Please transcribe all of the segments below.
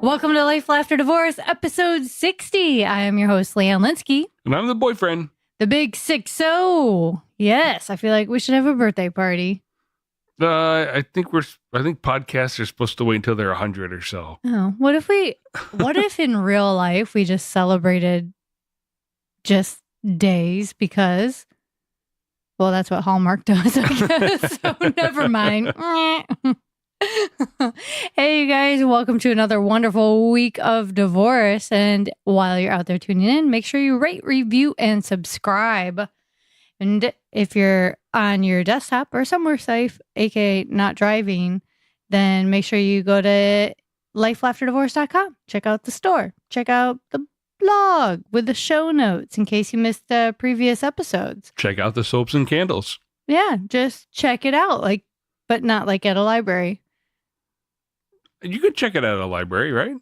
Welcome to Life, Laughter, Divorce, episode 60. I am your host, Leanne Linsky. And I'm the boyfriend. The big 6-0. Yes, I feel like we should have a birthday party. I think podcasts are supposed to wait until they're 100 or so. Oh, what if in real life we just celebrated just days because, well, that's what Hallmark does, I guess. So never mind. Hey, you guys, welcome to another wonderful week of divorce. And while you're out there tuning in, make sure you rate, review, and subscribe. And if you're on your desktop or somewhere safe, aka not driving, then make sure you go to lifelaughterdivorce.com. Check out the store. Check out the blog with the show notes in case you missed the previous episodes. Check out the soaps and candles. Yeah, just check it out, but not like at a library. You could check it at a library, right?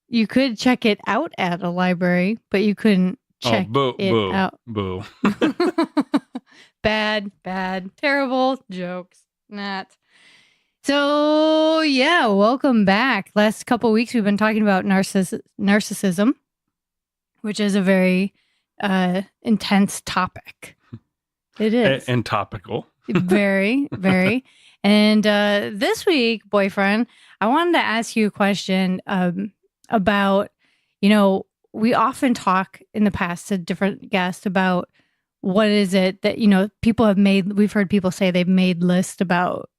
You could check it out at a library, but you couldn't check it out. Boo. Bad, terrible jokes. Not. So, yeah, welcome back. Last couple of weeks, we've been talking about narcissism, which is a very intense topic. It is. And topical. Very, very. And this week, boyfriend, I wanted to ask you a question about, we often talk in the past to different guests about what is it that, people have made. We've heard people say they've made lists about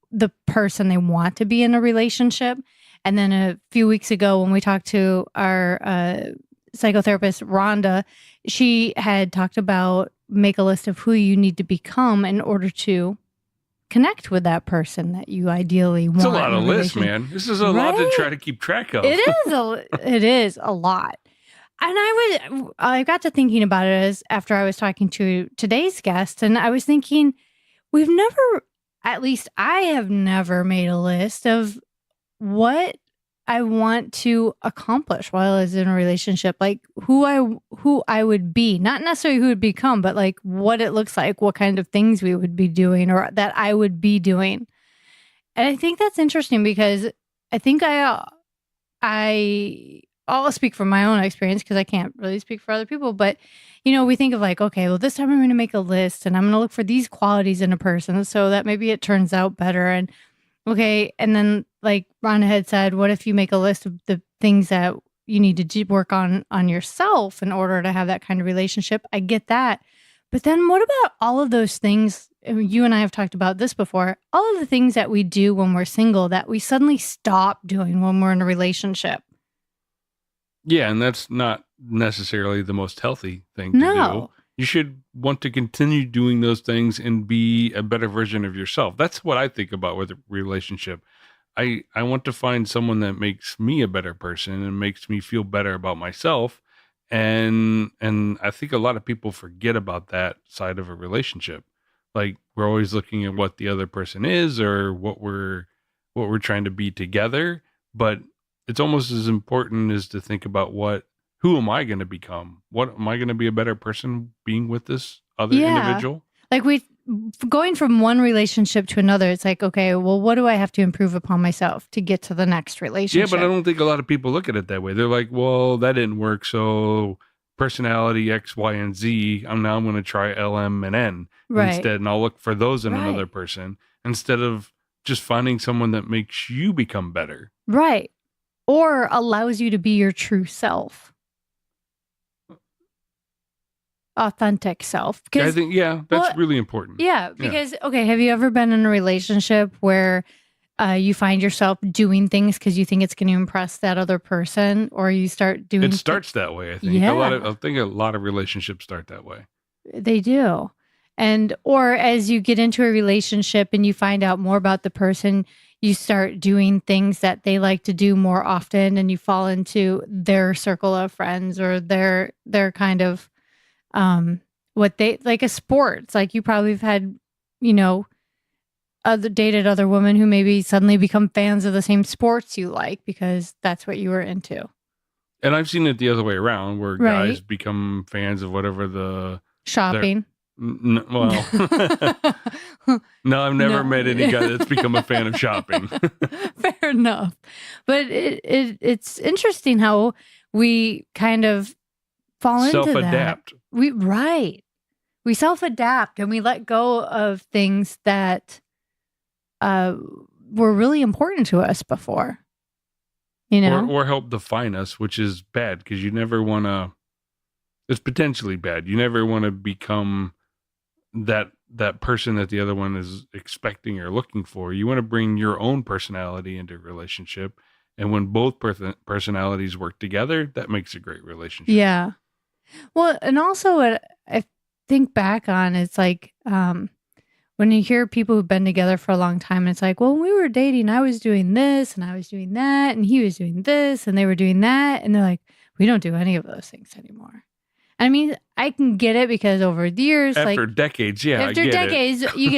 the person they want to be in a relationship. And then a few weeks ago when we talked to our psychotherapist, Rhonda, she had talked about make a list of who you need to become in order to connect with that person that you ideally want. It's a lot of lists, man. This is a lot to try to keep track of. It is a lot. And I got to thinking about it after I was talking to today's guest, and I was thinking, at least I have never made a list of what I want to accomplish while I was in a relationship, like who I would be, not necessarily who would become, but like what it looks like, what kind of things we would be doing or that I would be doing. And I think that's interesting because I think I'll speak from my own experience because I can't really speak for other people, but we think of like, okay, well, this time I'm going to make a list and I'm going to look for these qualities in a person so that maybe it turns out better. And okay. And then like Rhonda had said, what if you make a list of the things that you need to work on yourself in order to have that kind of relationship? I get that. But then what about all of those things? You and I have talked about this before. All of the things that we do when we're single that we suddenly stop doing when we're in a relationship. Yeah. And that's not necessarily the most healthy thing to do. You should want to continue doing those things and be a better version of yourself. That's what I think about with a relationship. I want to find someone that makes me a better person and makes me feel better about myself. And I think a lot of people forget about that side of a relationship. Like we're always looking at what the other person is or what we're trying to be together. But it's almost as important as to think about who am I going to become? What am I going to be a better person being with this other individual? Like going from one relationship to another, it's like, okay, well, what do I have to improve upon myself to get to the next relationship? Yeah, but I don't think a lot of people look at it that way. They're like, well, that didn't work. So personality X, Y, and Z, I'm going to try L, M, and N instead. And I'll look for those in another person instead of just finding someone that makes you become better. Right. Or allows you to be your true self. Authentic self. I think, that's really important. Yeah, because, okay, have you ever been in a relationship where you find yourself doing things because you think it's going to impress that other person, or you start doing... It starts that way, I think. Yeah. I think a lot of relationships start that way. They do. Or as you get into a relationship and you find out more about the person, you start doing things that they like to do more often, and you fall into their circle of friends or their kind of what they like a sports. Like you probably have had, dated other women who maybe suddenly become fans of the same sports you like because that's what you were into. And I've seen it the other way around where guys become fans of whatever the shopping. Well, no, I've never met any guy that's become a fan of shopping. Fair enough. But it's interesting how we kind of fall into that. Self-adapt. We self-adapt and we let go of things that were really important to us before. You know? Or help define us, which is bad because you never want to. It's potentially bad. You never want to become that person that the other one is expecting or looking for. You want to bring your own personality into a relationship, and when both personalities work together, that makes a great relationship. Yeah. Well, and also what I think back on, it's like when you hear people who've been together for a long time, it's like, well, when we were dating, I was doing this and I was doing that and he was doing this and they were doing that. And they're like, we don't do any of those things anymore. I mean, I can get it because over the years, after decades, you get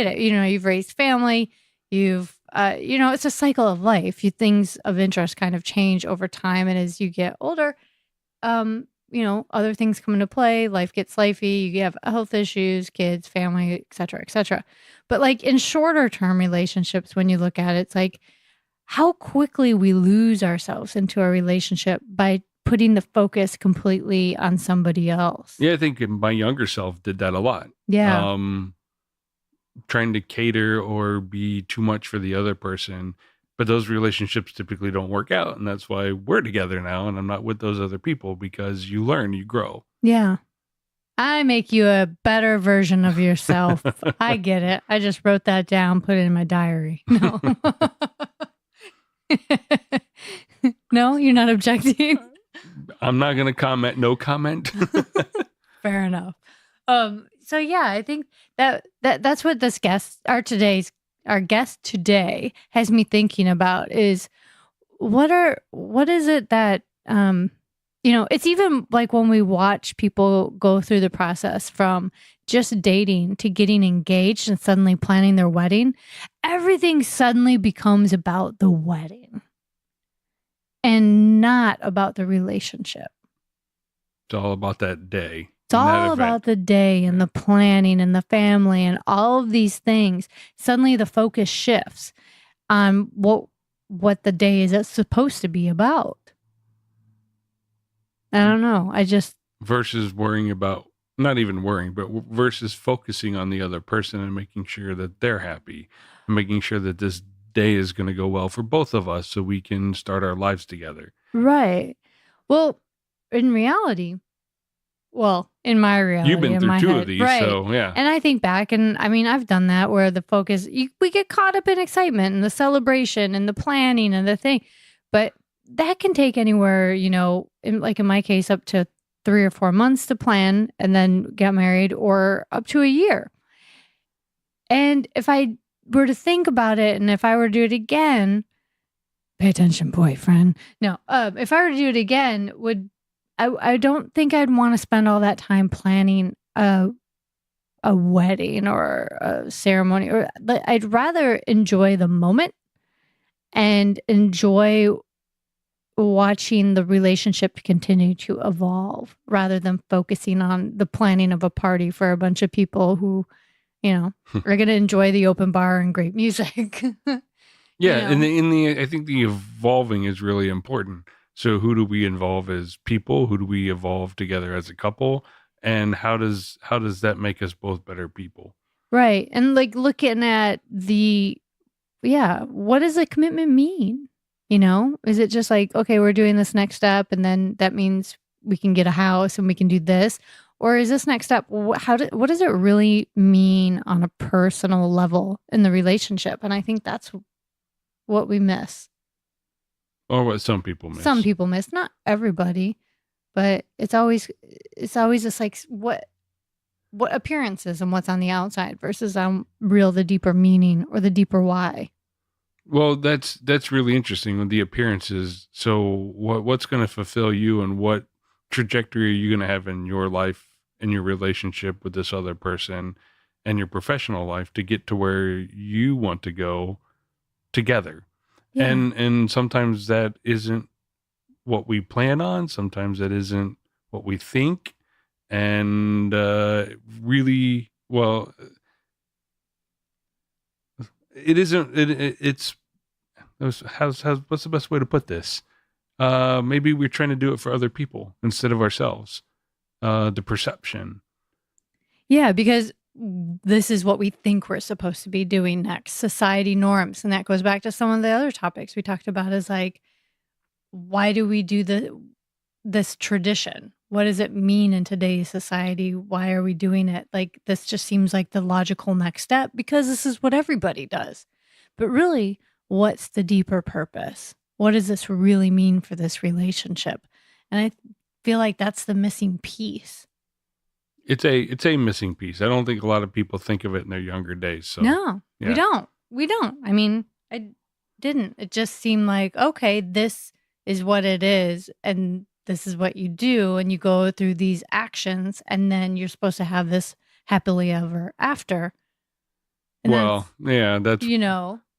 it. You know, you've raised family, you've, it's a cycle of life. Things of interest kind of change over time. And as you get older, other things come into play. Life gets lifey. You have health issues, kids, family, et cetera, et cetera. But like in shorter term relationships, when you look at it, it's like how quickly we lose ourselves into a relationship by putting the focus completely on somebody else. Yeah, I think my younger self did that a lot. Yeah. Trying to cater or be too much for the other person. But those relationships typically don't work out. And that's why we're together now. And I'm not with those other people because you learn, you grow. Yeah. I make you a better version of yourself. I get it. I just wrote that down, put it in my diary. No. No, you're not objecting. I'm not going to comment. No comment. Fair enough. So yeah, I think that's what our guest today has me thinking about is what is it that it's even like when we watch people go through the process from just dating to getting engaged and suddenly planning their wedding, everything suddenly becomes about the wedding and not about the relationship. It's all about that day. It's all about the day and the planning and the family and all of these things. Suddenly the focus shifts on what the day is supposed to be about. I don't know. Versus worrying about, not even worrying, but versus focusing on the other person and making sure that they're happy and making sure that this day is going to go well for both of us so we can start our lives together. Right. Well, in my reality, you've been through two of these, right. So yeah. And I think back, and I mean, I've done that where the focus, we get caught up in excitement and the celebration and the planning and the thing, but that can take anywhere, in my case, up to 3 or 4 months to plan and then get married, or up to a year. And if I were to think about it, and if I were to do it again, pay attention, boyfriend. No, if I were to do it again, I don't think I'd want to spend all that time planning a wedding or a ceremony. Or I'd rather enjoy the moment and enjoy watching the relationship continue to evolve rather than focusing on the planning of a party for a bunch of people who, are going to enjoy the open bar and great music. Yeah. And I think the evolving is really important. So who do we involve as people? Who do we evolve together as a couple? And how does that make us both better people? Right. And like looking at what does a commitment mean? Is it just like, okay, we're doing this next step and then that means we can get a house and we can do this? Or is this next step, what does it really mean on a personal level in the relationship? And I think that's what we miss. Or what some people miss. Some people miss, not everybody, but it's always just like what appearances and what's on the outside versus the deeper meaning or the deeper why. Well, that's really interesting with the appearances. So what's going to fulfill you, and what trajectory are you going to have in your life, in your relationship with this other person, and your professional life to get to where you want to go together? Yeah. And sometimes that isn't what we plan on. Sometimes that isn't what we think. And really well, it isn't. It's what's the best way to put this? Maybe we're trying to do it for other people instead of ourselves. The perception. Yeah, because this is what we think we're supposed to be doing next. Society norms, and that goes back to some of the other topics we talked about. Is like, why do we do this tradition? What does it mean in today's society? Why are we doing it? Like, this just seems like the logical next step because this is what everybody does. But really, what's the deeper purpose? What does this really mean for this relationship? And I feel like that's the missing piece. It's a missing piece. I don't think a lot of people think of it in their younger days. So no, yeah. We don't. I mean, I didn't. It just seemed like, okay, this is what it is, and this is what you do, and you go through these actions, and then you're supposed to have this happily ever after. And well, yeah, that's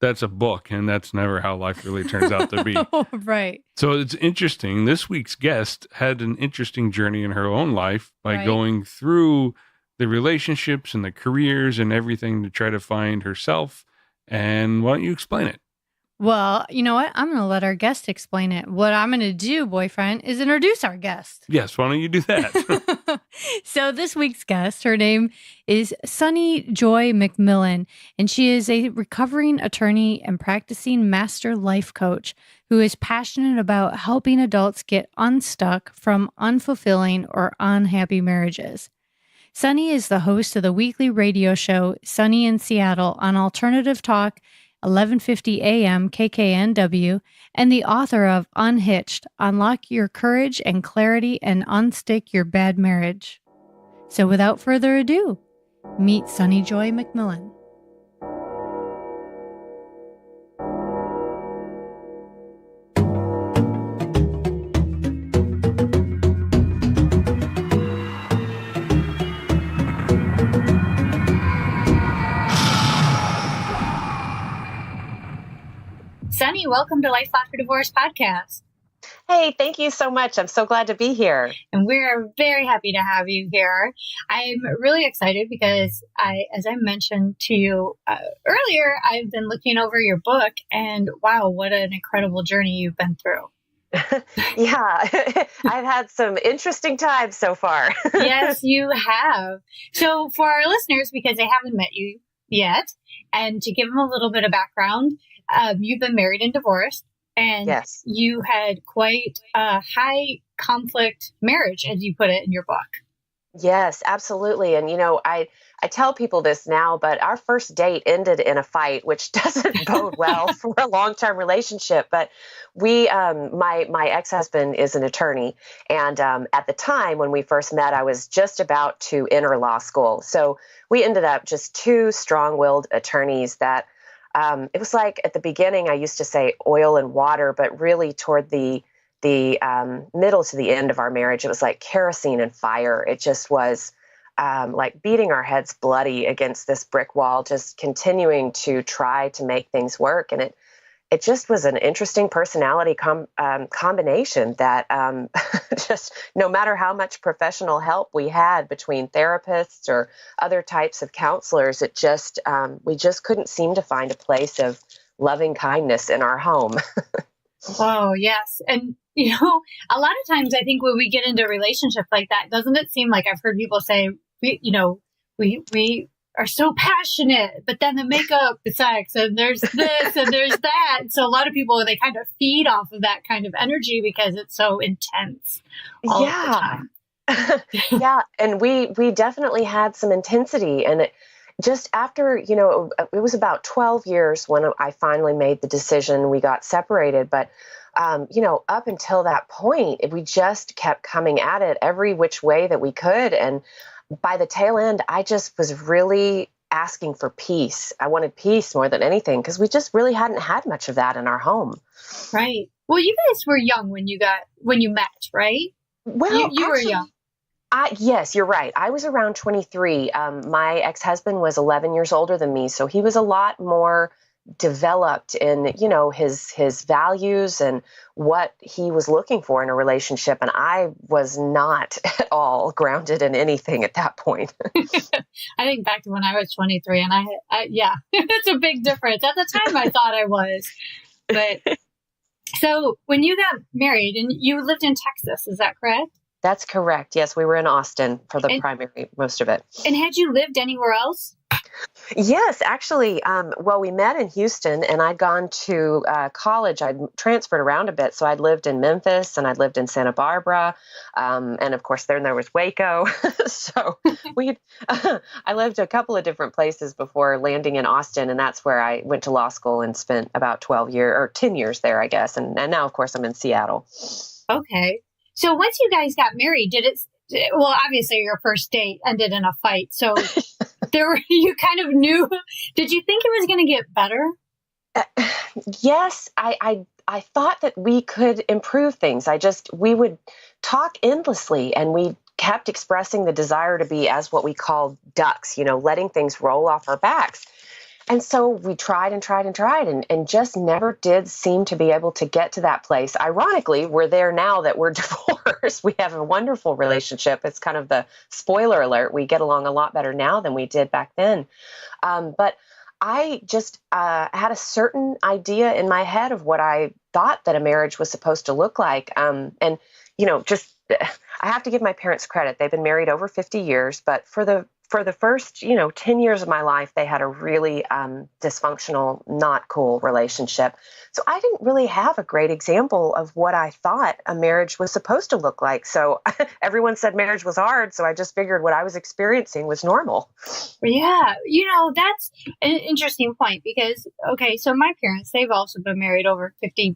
that's a book, and that's never how life really turns out to be. Right. So it's interesting. This week's guest had an interesting journey in her own life by going through the relationships and the careers and everything to try to find herself. And why don't you explain it? Well, you know what? I'm going to let our guest explain it. What I'm going to do, boyfriend, is introduce our guest. Yes, why don't you do that? So this week's guest, her name is Sunny Joy McMillan, and she is a recovering attorney and practicing master life coach who is passionate about helping adults get unstuck from unfulfilling or unhappy marriages. Sunny is the host of the weekly radio show Sunny in Seattle on Alternative Talk 1150 AM KKNW, and the author of Unhitched, Unlock Your Courage and Clarity and Unstick Your Bad Marriage. So without further ado, meet Sunny Joy McMillan. Sunny, welcome to Life After Divorce podcast. Hey, thank you so much. I'm so glad to be here. And we're very happy to have you here. I'm really excited because as I mentioned to you earlier, I've been looking over your book and wow, what an incredible journey you've been through. Yeah, I've had some interesting times so far. Yes, you have. So for our listeners, because they haven't met you yet, and to give them a little bit of background, you've been married and divorced, and yes, you had quite a high conflict marriage, as you put it in your book. Yes, absolutely. And, I tell people this now, but our first date ended in a fight, which doesn't bode well for a long-term relationship. But my ex-husband is an attorney. And at the time when we first met, I was just about to enter law school. So we ended up just two strong-willed attorneys that it was like at the beginning, I used to say oil and water, but really toward the middle to the end of our marriage, it was like kerosene and fire. It just was like beating our heads bloody against this brick wall, just continuing to try to make things work. And it just was an interesting personality combination that just no matter how much professional help we had between therapists or other types of counselors, it just we just couldn't seem to find a place of loving kindness in our home. Oh, yes. And, a lot of times I think when we get into a relationship like that, doesn't it seem like I've heard people say, we are so passionate, but then the makeup, the sex, and there's this and there's that. So a lot of people, they kind of feed off of that kind of energy because it's so intense all the time. Yeah. And we definitely had some intensity. And just after, it was about 12 years when I finally made the decision, we got separated. But, up until that point, we just kept coming at it every which way that we could. And by the tail end, I just was really asking for peace. I wanted peace more than anything because we just really hadn't had much of that in our home. Right. Well, you guys were young when you met, right? Well, you were young. Yes, you're right. I was around 23. My ex-husband was 11 years older than me, so he was a lot more developed in, his values and what he was looking for in a relationship. And I was not at all grounded in anything at that point. I think back to when I was 23 and yeah, it's a big difference. At the time I thought I was, but so when you got married and you lived in Texas, is that correct? That's correct. Yes, we were in Austin for the primary, most of it. And had you lived anywhere else? Yes, actually. Well, we met in Houston, and I'd gone to college. I'd transferred around a bit. So I'd lived in Memphis, and I'd lived in Santa Barbara. And of course, then there was Waco. So I lived a couple of different places before landing in Austin. And that's where I went to law school and spent about 10 years there, I guess. And now, of course, I'm in Seattle. Okay. So once you guys got married, well, obviously your first date ended in a fight. So you kind of knew, did you think it was going to get better? Yes, I thought that we could improve things. We would talk endlessly, and we kept expressing the desire to be as what we call ducks, letting things roll off our backs. And so we tried and tried and tried and just never did seem to be able to get to that place. Ironically, we're there now that we're divorced. We have a wonderful relationship. It's kind of the spoiler alert. We get along a lot better now than we did back then. But I just had a certain idea in my head of what I thought that a marriage was supposed to look like. I have to give my parents credit. They've been married over 50 years, but for the first, 10 years of my life, they had a really dysfunctional, not cool relationship. So I didn't really have a great example of what I thought a marriage was supposed to look like. So everyone said marriage was hard. So I just figured what I was experiencing was normal. Yeah. That's an interesting point because, okay, so my parents, they've also been married over 50,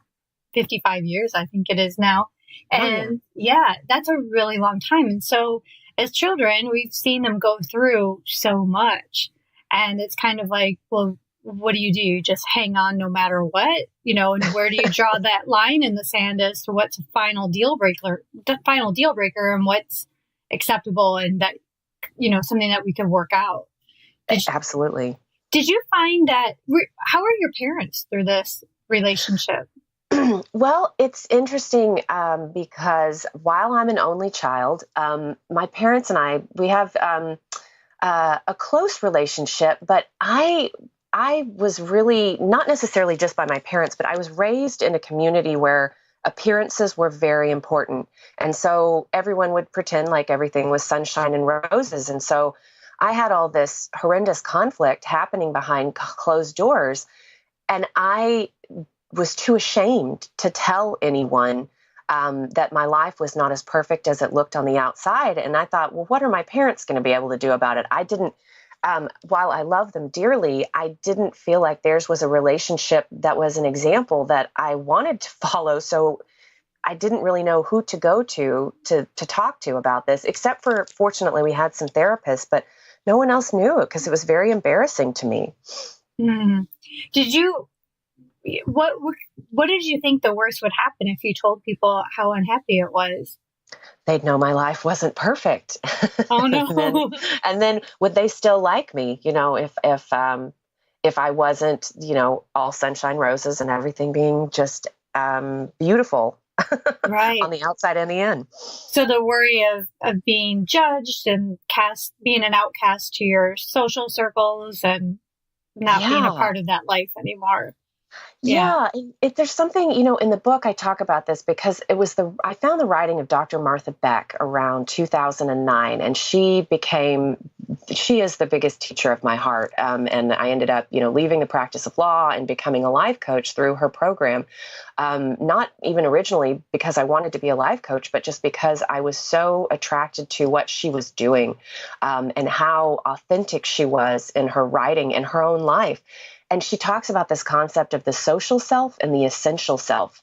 55 years, I think it is now. And yeah, that's a really long time. And so as children, we've seen them go through so much. And it's kind of like, well, what do? You just hang on no matter what, and where do you draw that line in the sand as to what's the final deal breaker and what's acceptable and that, something that we could work out. Absolutely. Did you find that, how are your parents through this relationship? Well, it's interesting because while I'm an only child, my parents and we have a close relationship, but I was really not necessarily just by my parents, but I was raised in a community where appearances were very important. And so everyone would pretend like everything was sunshine and roses. And so I had all this horrendous conflict happening behind closed doors. And I was too ashamed to tell anyone that my life was not as perfect as it looked on the outside. And I thought, well, what are my parents going to be able to do about it? I didn't, while I love them dearly, I didn't feel like theirs was a relationship that was an example that I wanted to follow. So I didn't really know who to go to talk to about this, except for, fortunately, we had some therapists, but no one else knew it because it was very embarrassing to me. Mm. What did you think the worst would happen if you told people how unhappy it was? They'd know my life wasn't perfect. Oh no! and then would they still like me? If I wasn't, all sunshine roses and everything being just beautiful, right, on the outside and the in. So the worry of being judged and being an outcast to your social circles and not being a part of that life anymore. Yeah. There's something, in the book I talk about this because I found the writing of Dr. Martha Beck around 2009, and she is the biggest teacher of my heart. And I ended up, leaving the practice of law and becoming a life coach through her program. Not even originally because I wanted to be a life coach, but just because I was so attracted to what she was doing, and how authentic she was in her writing and her own life. And she talks about this concept of the social self and the essential self.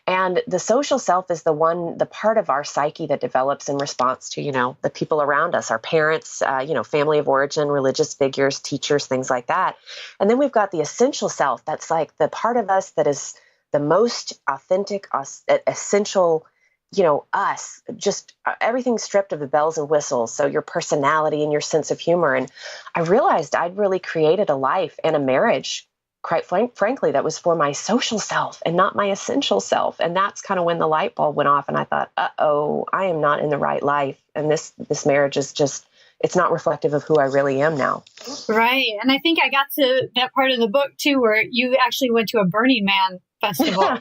And the social self is the part of our psyche that develops in response to, the people around us, our parents, family of origin, religious figures, teachers, things like that. And then we've got the essential self. That's like the part of us that is the most authentic, essential, us, just everything stripped of the bells and whistles. So your personality and your sense of humor. And I realized I'd really created a life and a marriage quite frankly, that was for my social self and not my essential self. And that's kind of when the light bulb went off and I thought, uh-oh, I am not in the right life. And this marriage is just, it's not reflective of who I really am now. Right. And I think I got to that part of the book too, where you actually went to a Burning Man festival.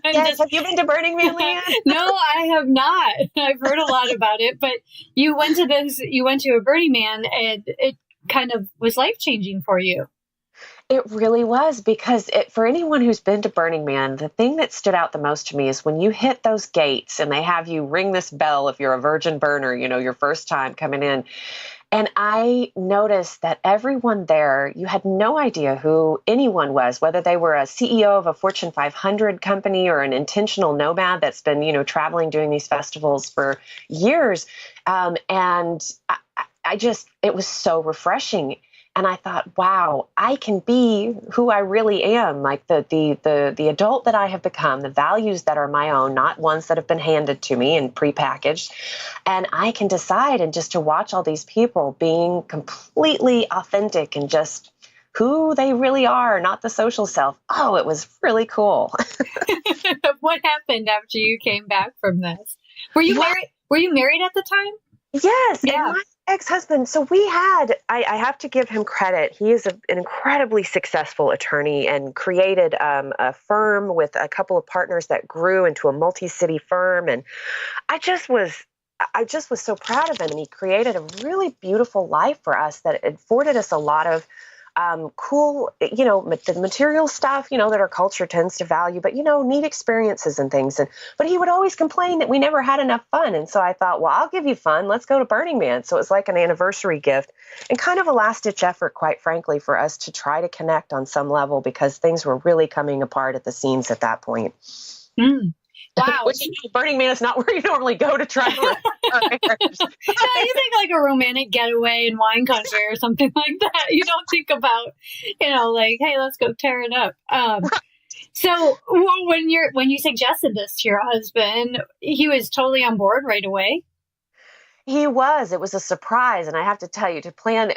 Yes. Have you been to Burning Man, Leanne? No, I have not. I've heard a lot about it, but you went to a Burning Man and it kind of was life-changing for you. It really was, because for anyone who's been to Burning Man, the thing that stood out the most to me is when you hit those gates and they have you ring this bell if you're a virgin burner, your first time coming in. And I noticed that everyone there, you had no idea who anyone was, whether they were a CEO of a Fortune 500 company or an intentional nomad that's been, traveling, doing these festivals for years. And it was so refreshing. And I thought, wow, I can be who I really am, like the adult that I have become, the values that are my own, not ones that have been handed to me and prepackaged. And I can decide, and just to watch all these people being completely authentic and just who they really are, not the social self. Oh, it was really cool. What happened after you came back from this? Were you married? Were you married at the time? Yes. Yeah. And my ex-husband. So we had, I have to give him credit. He is an incredibly successful attorney and created a firm with a couple of partners that grew into a multi-city firm. And I just was so proud of him. And he created a really beautiful life for us that afforded us a lot of cool, the material stuff, that our culture tends to value, but, neat experiences and things. But he would always complain that we never had enough fun. And so I thought, well, I'll give you fun. Let's go to Burning Man. So it was like an anniversary gift and kind of a last-ditch effort, quite frankly, for us to try to connect on some level, because things were really coming apart at the seams at that point. Mm. Wow. Which, Burning Man is not where you normally go to try to you think like a romantic getaway in wine country or something like that. You don't think about, like, hey, let's go tear it up. So when you suggested this to your husband, he was totally on board right away? He was. It was a surprise. And I have to tell you, to plan,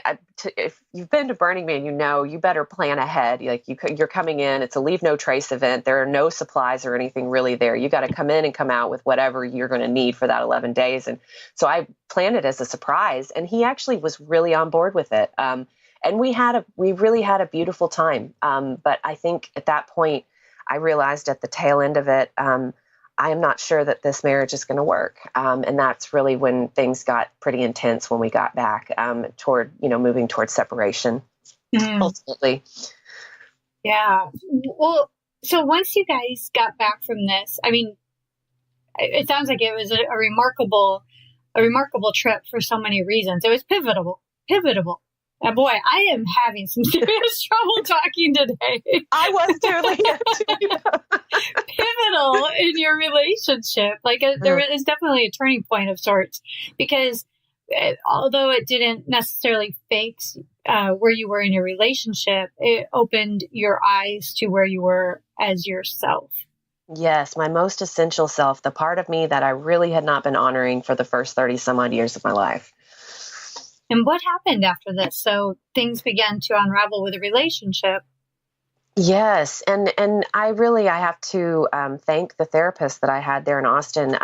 if you've been to Burning Man, you better plan ahead. Like you're coming in, it's a leave no trace event. There are no supplies or anything really there. You got to come in and come out with whatever you're going to need for that 11 days. And so I planned it as a surprise, and he actually was really on board with it. And we really had a beautiful time. But I think at that point, I realized at the tail end of it, I am not sure that this marriage is going to work. And that's really when things got pretty intense when we got back toward, moving towards separation, ultimately. Yeah. Well, so once you guys got back from this, I mean, it sounds like it was a remarkable trip for so many reasons. It was pivotal. And boy, I am having some serious trouble talking today. I was too, Leanne. Pivotal in your relationship. Like there is definitely a turning point of sorts, because although it didn't necessarily fix where you were in your relationship, it opened your eyes to where you were as yourself. Yes, my most essential self, the part of me that I really had not been honoring for the first 30 some odd years of my life. And what happened after this? So things began to unravel with a relationship. Yes. And I have to thank the therapist that I had there in Austin.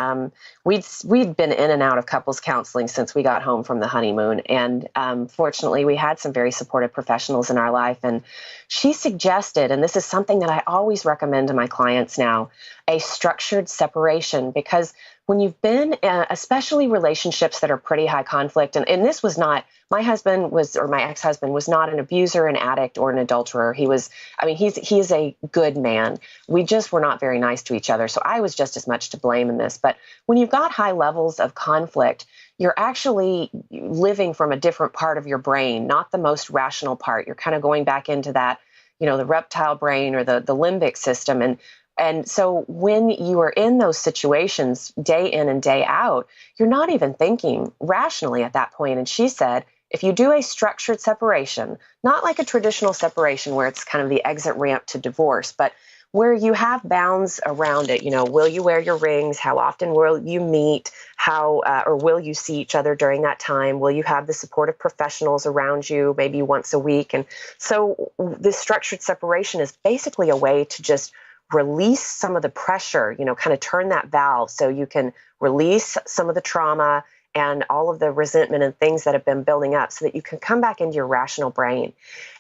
We'd been in and out of couples counseling since we got home from the honeymoon. And fortunately, we had some very supportive professionals in our life. And she suggested, and this is something that I always recommend to my clients now, a structured separation, because when you've been, especially relationships that are pretty high conflict, and this was not, my ex-husband was not an abuser, an addict, or an adulterer. He is a good man. We just were not very nice to each other. So I was just as much to blame in this. But when you've got high levels of conflict, you're actually living from a different part of your brain, not the most rational part. You're kind of going back into that, the reptile brain or the limbic system. And so when you are in those situations day in and day out, you're not even thinking rationally at that point. And she said, if you do a structured separation, not like a traditional separation where it's kind of the exit ramp to divorce, but where you have bounds around it. Will you wear your rings? How often will you meet? Or will you see each other during that time? Will you have the supportive professionals around you maybe once a week? And so this structured separation is basically a way to just release some of the pressure, kind of turn that valve so you can release some of the trauma and all of the resentment and things that have been building up so that you can come back into your rational brain.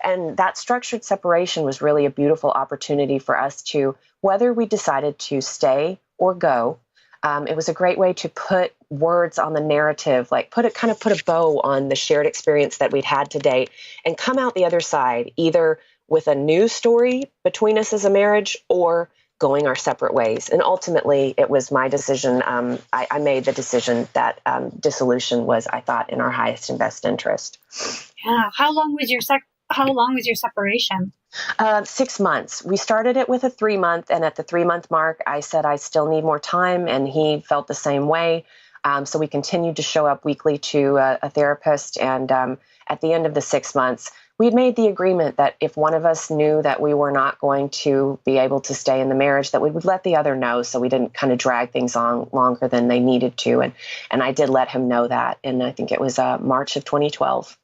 And that structured separation was really a beautiful opportunity for us to, whether we decided to stay or go, it was a great way to put words on the narrative, like put a bow on the shared experience that we'd had to date and come out the other side, either with a new story between us as a marriage or going our separate ways. And ultimately, it was my decision. I made the decision that dissolution was, I thought, in our highest and best interest. Yeah. How long was your separation? 6 months. We started it with a 3-month, and at the 3-month mark, I said I still need more time, and he felt the same way. So we continued to show up weekly to a therapist, and at the end of the 6 months, we had made the agreement that if one of us knew that we were not going to be able to stay in the marriage, that we would let the other know so we didn't kind of drag things on longer than they needed to. And I did let him know that. And I think it was March of 2012.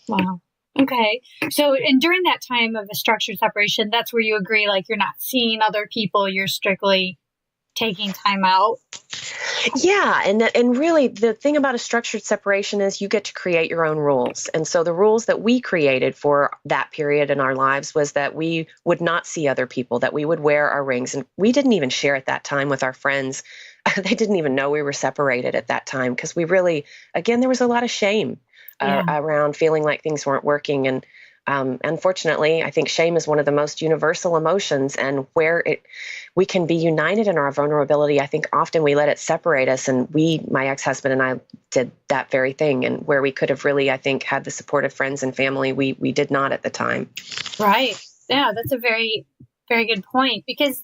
Wow. Okay. So, and during that time of a structured separation, that's where you agree, like you're not seeing other people, you're strictly taking time out. Yeah. And really the thing about a structured separation is you get to create your own rules. And so the rules that we created for that period in our lives was that we would not see other people, that we would wear our rings. And we didn't even share at that time with our friends. They didn't even know we were separated at that time because we really, again, there was a lot of shame around feeling like things weren't working. And unfortunately, I think shame is one of the most universal emotions, and where we can be united in our vulnerability. I think often we let it separate us, and my ex-husband and I did that very thing. And where we could have really, I think, had the support of friends and family, we did not at the time. Right. Yeah, that's a very, very good point, because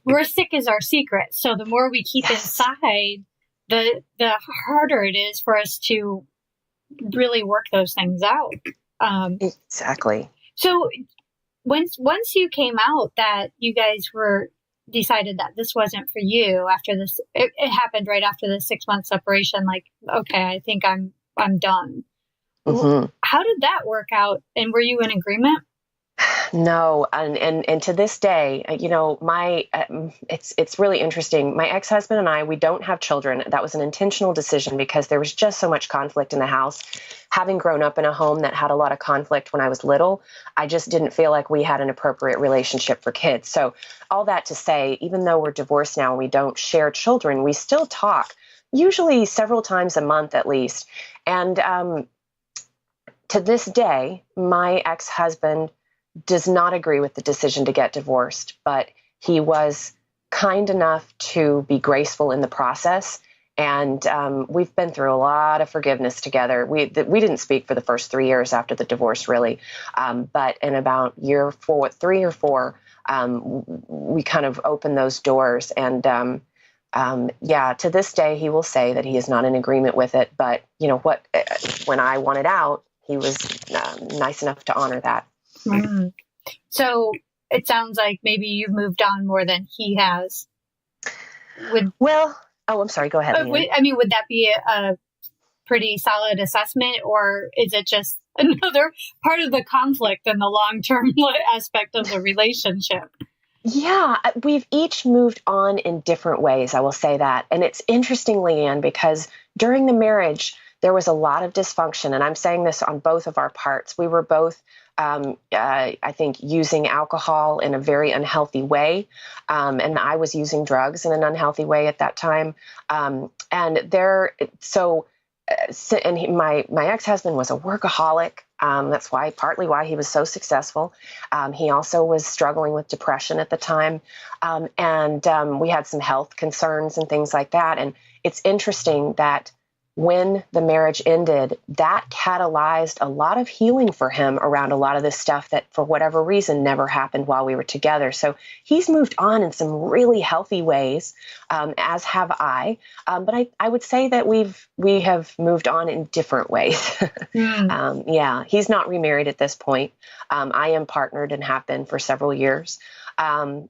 we're sick is our secret. So the more we keep inside, the harder it is for us to really work those things out. Exactly. So once you came out that you guys decided that this wasn't for you after this, it happened right after the 6-month separation. Like, okay, I think I'm done. Mm-hmm. How did that work out? And were you in agreement? No. And to this day, it's really interesting. My ex-husband and I, we don't have children. That was an intentional decision because there was just so much conflict in the house. Having grown up in a home that had a lot of conflict when I was little, I just didn't feel like we had an appropriate relationship for kids. So all that to say, even though we're divorced now and we don't share children, we still talk, usually several times a month at least. And to this day, my ex-husband does not agree with the decision to get divorced, but he was kind enough to be graceful in the process. And we've been through a lot of forgiveness together. We didn't speak for the first 3 years after the divorce, really. But in about year 3 or 4, we kind of opened those doors. And to this day, he will say that he is not in agreement with it. But when I wanted out, he was nice enough to honor that. Mm. So it sounds like maybe you've moved on more than he has. I'm sorry. Go ahead. Would that be a pretty solid assessment, or is it just another part of the conflict and the long-term aspect of the relationship? Yeah, we've each moved on in different ways. I will say that. And it's interesting, Leanne, because during the marriage, there was a lot of dysfunction. And I'm saying this on both of our parts. We were both I think using alcohol in a very unhealthy way. And I was using drugs in an unhealthy way at that time. My ex-husband was a workaholic. That's partly why he was so successful. He also was struggling with depression at the time. We had some health concerns and things like that. And it's interesting that when the marriage ended, that catalyzed a lot of healing for him around a lot of this stuff that for whatever reason never happened while we were together. So he's moved on in some really healthy ways, as have I. But I would say that we have moved on in different ways. He's not remarried at this point. I am partnered and have been for several years. And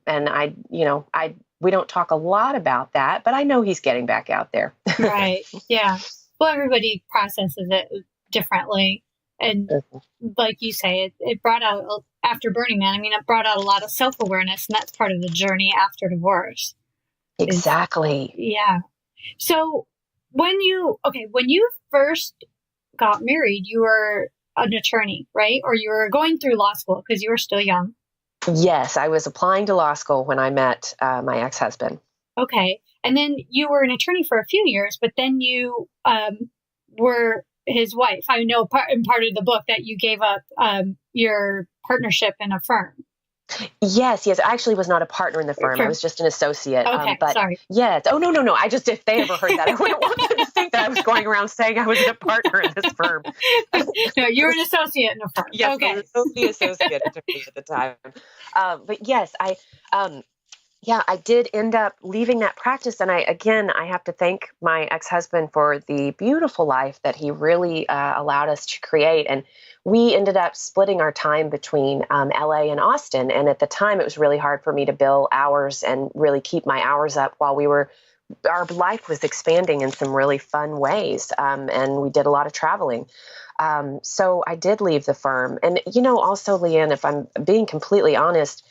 we don't talk a lot about that, but I know he's getting back out there. Right. Yeah. Well, everybody processes it differently. And like you say, it brought out, after Burning Man, it brought out a lot of self-awareness, and that's part of the journey after divorce. Exactly. Yeah. So when you first got married, you were an attorney, right? Or you were going through law school because you were still young. Yes, I was applying to law school when I met my ex-husband. Okay. And then you were an attorney for a few years, but then you were his wife. I know part of the book that you gave up your partnership in a firm. Yes. I actually was not a partner in the firm. I was just an associate. Okay, sorry. Yes. Oh, no. If they ever heard that, I wouldn't want them to think that I was going around saying I was a partner in this firm. No, you were an associate in a firm. Yes, okay. I was the associate attorney at the time. But yes, I did end up leaving that practice. And I have to thank my ex-husband for the beautiful life that he really allowed us to create. And we ended up splitting our time between LA and Austin. And at the time, it was really hard for me to bill hours and really keep my hours up while our life was expanding in some really fun ways. And we did a lot of traveling. So I did leave the firm. And, also, Leanne, if I'm being completely honest,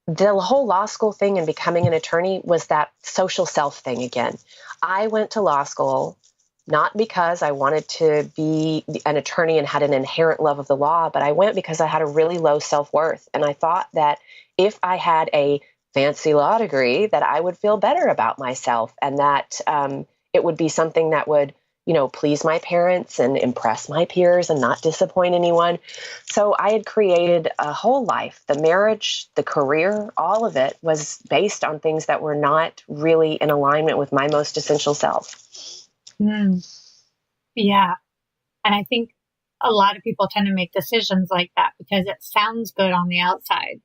the whole law school thing and becoming an attorney was that social self thing again. I went to law school not because I wanted to be an attorney and had an inherent love of the law, but I went because I had a really low self-worth. And I thought that if I had a fancy law degree, that I would feel better about myself, and that it would be something that would, please my parents and impress my peers and not disappoint anyone. So I had created a whole life. The marriage, the career, all of it was based on things that were not really in alignment with my most essential self. Yeah. And I think a lot of people tend to make decisions like that because it sounds good on the outside.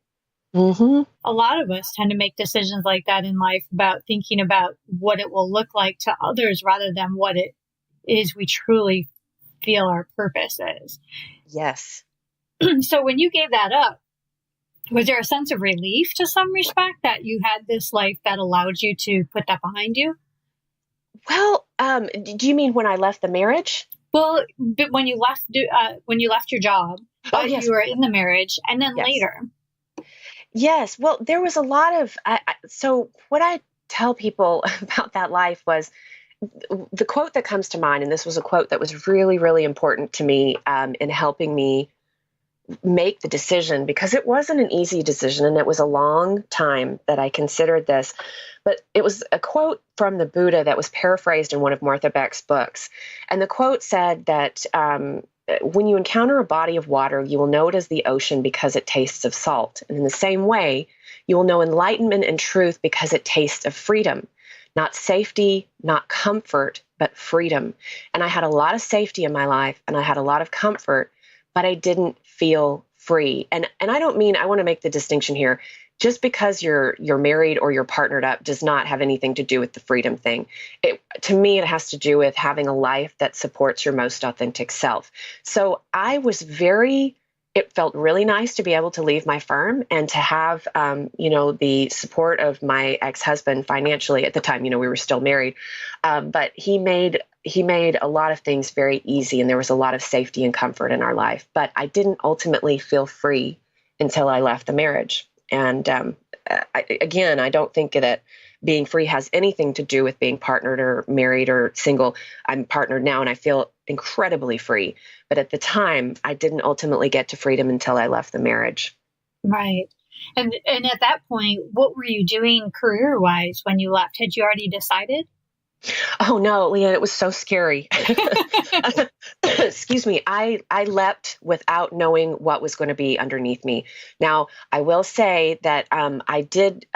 Mm-hmm. A lot of us tend to make decisions like that in life about thinking about what it will look like to others rather than what it is we truly feel our purpose is. Yes. So when you gave that up, was there a sense of relief to some respect that you had this life that allowed you to put that behind you? Well, do you mean when I left the marriage? Well, but when you left your job, but yes. You were in the marriage, and then later. Yes. Well, there was a lot of, so what I tell people about that life was the quote that comes to mind, and this was a quote that was really, really important to me in helping me make the decision, because it wasn't an easy decision and it was a long time that I considered this. But it was a quote from the Buddha that was paraphrased in one of Martha Beck's books. And the quote said that when you encounter a body of water, you will know it as the ocean because it tastes of salt. And in the same way, you will know enlightenment and truth because it tastes of freedom. Not safety, not comfort, but freedom. And I had a lot of safety in my life and I had a lot of comfort, but I didn't feel free. And I don't mean, I want to make the distinction here. Just because you're married or you're partnered up does not have anything to do with the freedom thing. To me, it has to do with having a life that supports your most authentic self. So it felt really nice to be able to leave my firm and to have, the support of my ex-husband financially. At the time, we were still married, but he made a lot of things very easy, and there was a lot of safety and comfort in our life. But I didn't ultimately feel free until I left the marriage. And I don't think that being free has anything to do with being partnered or married or single. I'm partnered now and I feel incredibly free. But at the time, I didn't ultimately get to freedom until I left the marriage. Right. And at that point, what were you doing career-wise when you left? Had you already decided? Oh, no, Leanne, it was so scary. Excuse me. I leapt without knowing what was going to be underneath me. Now, I will say that I did,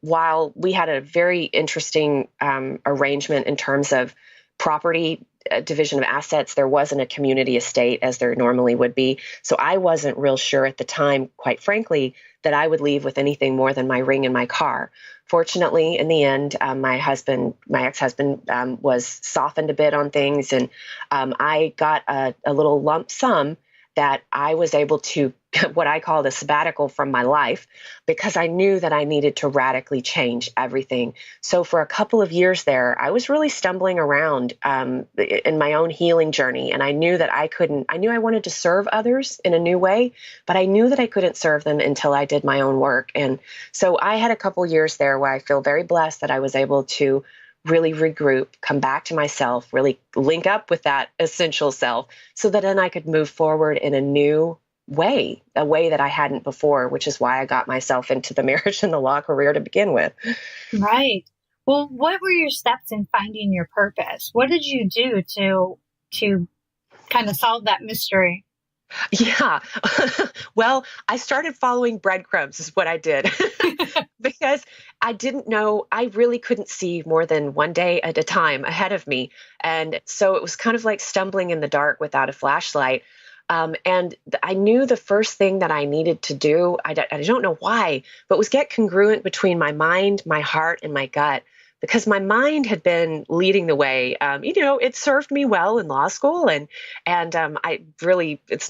while we had a very interesting arrangement in terms of property division of assets, there wasn't a community estate as there normally would be. So I wasn't real sure at the time, quite frankly, that I would leave with anything more than my ring and my car. Fortunately, in the end, my ex-husband was softened a bit on things, and I got a little lump sum that I was able to what I called a sabbatical from my life, because I knew that I needed to radically change everything. So for a couple of years there, I was really stumbling around in my own healing journey. And I knew that I knew I wanted to serve others in a new way, but I knew that I couldn't serve them until I did my own work. And so I had a couple years there where I feel very blessed that I was able to really regroup, come back to myself, really link up with that essential self so that then I could move forward in a new way, a way that I hadn't before, which is why I got myself into the marriage and the law career to begin with. Right. Well, what were your steps in finding your purpose? What did you do to kind of solve that mystery? Yeah. Well, I started following breadcrumbs is what I did because I didn't know, I really couldn't see more than one day at a time ahead of me. And so it was kind of like stumbling in the dark without a flashlight. I knew the first thing that I needed to do, I don't know why, but was get congruent between my mind, my heart, and my gut. Because my mind had been leading the way. It served me well in law school. It's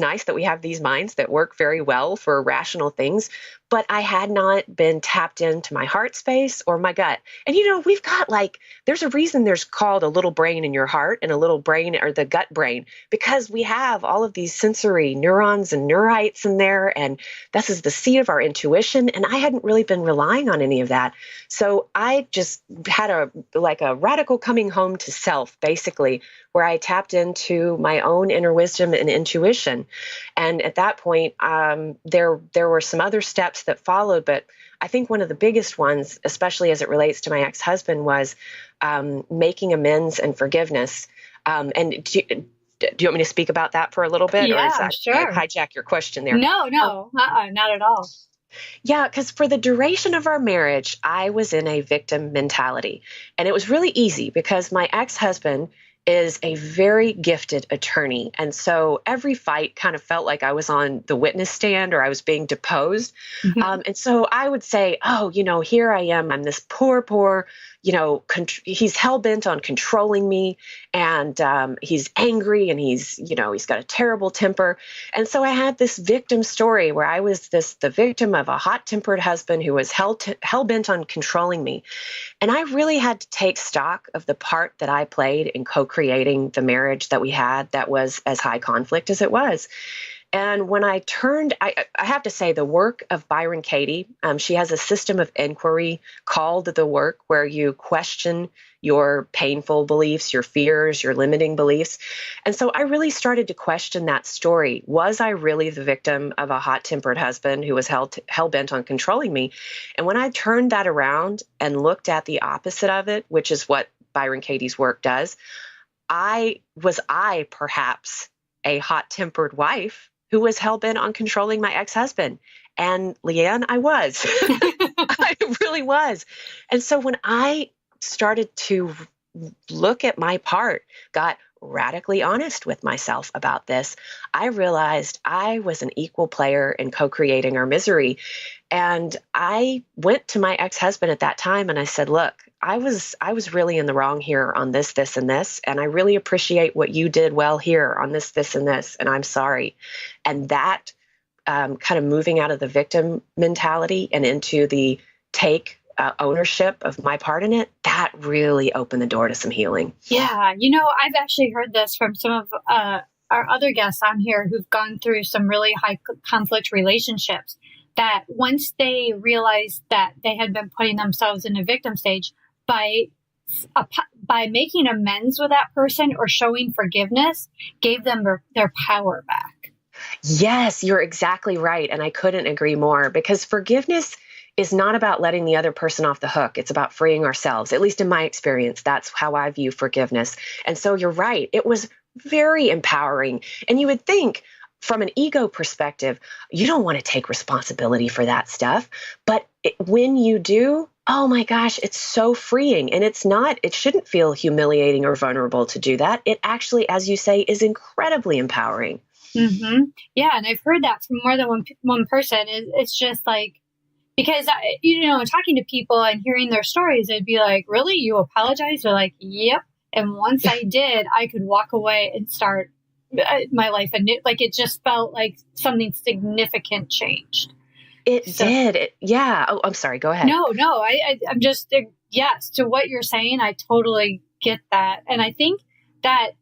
nice that we have these minds that work very well for rational things. But I had not been tapped into my heart space or my gut. And, we've got there's a reason there's called a little brain in your heart and a little brain or the gut brain, because we have all of these sensory neurons and neurites in there. And this is the seat of our intuition. And I hadn't really been relying on any of that. So I just had a radical coming home to self, basically, where I tapped into my own inner wisdom and intuition. And at that point, there were some other steps that followed, but I think one of the biggest ones, especially as it relates to my ex-husband, was making amends and forgiveness. And do you want me to speak about that for a little bit? Yeah, or is that, sure. hijack your question there? No, not at all. Yeah, because for the duration of our marriage, I was in a victim mentality. And it was really easy because my ex-husband is a very gifted attorney. And so every fight kind of felt like I was on the witness stand or I was being deposed. Mm-hmm. And so I would say, here I am. I'm this poor, he's hell-bent on controlling me. And he's angry and he's got a terrible temper. And so I had this victim story where I was the victim of a hot-tempered husband who was hell-bent on controlling me. And I really had to take stock of the part that I played in co-creating the marriage that we had that was as high conflict as it was. And when I turned, I have to say the work of Byron Katie, she has a system of inquiry called The Work, where you question your painful beliefs, your fears, your limiting beliefs. And so I really started to question that story. Was I really the victim of a hot-tempered husband who was hell-bent on controlling me? And when I turned that around and looked at the opposite of it, which is what Byron Katie's work does, was I perhaps a hot-tempered wife who was hell-bent on controlling my ex-husband? And Leanne, I was. I really was. And so when I started to look at my part, got radically honest with myself about this, I realized I was an equal player in co-creating our misery. And I went to my ex-husband at that time and I said, look, I was really in the wrong here on this, and this, and I really appreciate what you did well here on this, and this, and I'm sorry. And that kind of moving out of the victim mentality and into the take ownership of my part in it, that really opened the door to some healing. Yeah. I've actually heard this from some of our other guests on here who've gone through some really high conflict relationships, that once they realized that they had been putting themselves in a victim stage, by making amends with that person or showing forgiveness, gave them their power back. Yes, you're exactly right. And I couldn't agree more, because forgiveness is not about letting the other person off the hook. It's about freeing ourselves. At least in my experience, that's how I view forgiveness. And so you're right. It was very empowering. And you would think, from an ego perspective, you don't want to take responsibility for that stuff. But when you do, oh my gosh, it's so freeing. And it shouldn't feel humiliating or vulnerable to do that. It actually, as you say, is incredibly empowering. Mm-hmm. Yeah. And I've heard that from more than one person. It's just like, because, talking to people and hearing their stories, they'd be like, really? You apologize? They're like, yep. And once I did, I could walk away and start my life anew. Like it just felt like something significant changed. It did. Yeah. Oh, I'm sorry. Go ahead. No, I'm just, yes, to what you're saying. I totally get that. And I think that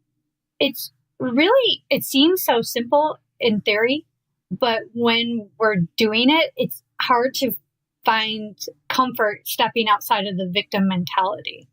it's really, it seems so simple in theory, but when we're doing it, it's hard to find comfort stepping outside of the victim mentality.